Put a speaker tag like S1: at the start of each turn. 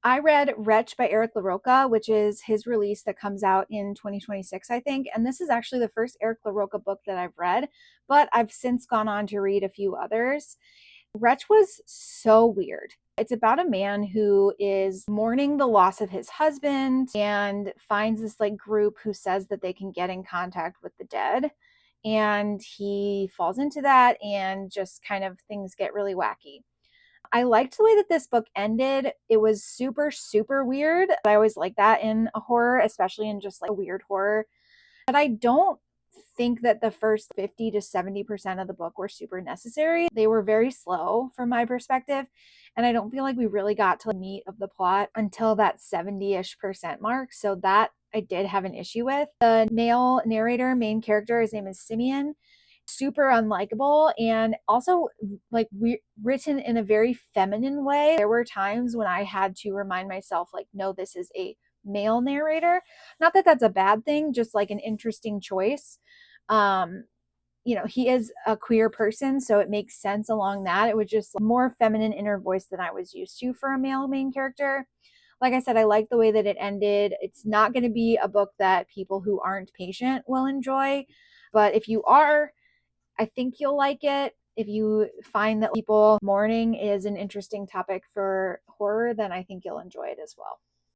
S1: I read Wretch by Eric LaRocca, which is his release that comes out in 2026, I think. And this is actually the first Eric LaRocca book that I've read, but I've since gone on to read a few others. Wretch was so weird. It's about a man who is mourning the loss of his husband and finds this like group who says that they can get in contact with the dead. And he falls into that, and just kind of things get really wacky. I liked the way that this book ended. It was super, super weird. I always like that in a horror, especially in just like a weird horror. But I don't think that the first 50 to 70% of the book were super necessary. They were very slow from my perspective. And I don't feel like we really got to the meat of the plot until that 70-ish% mark. So that I did have an issue with. The male narrator, main character, his name is Simeon, super unlikable, and also like written in a very feminine way. There were times when I had to remind myself, like, no, this is a male narrator. Not that that's a bad thing, just like an interesting choice. um he is a queer person, so it makes sense along that. It was just more feminine inner voice than I was used to for a male main character. Like I said, I like the way that it ended. It's not going to be a book that people who aren't patient will enjoy, but if you are, I think you'll like it. If you find that people mourning is an interesting topic for horror, then I think you'll enjoy it as well.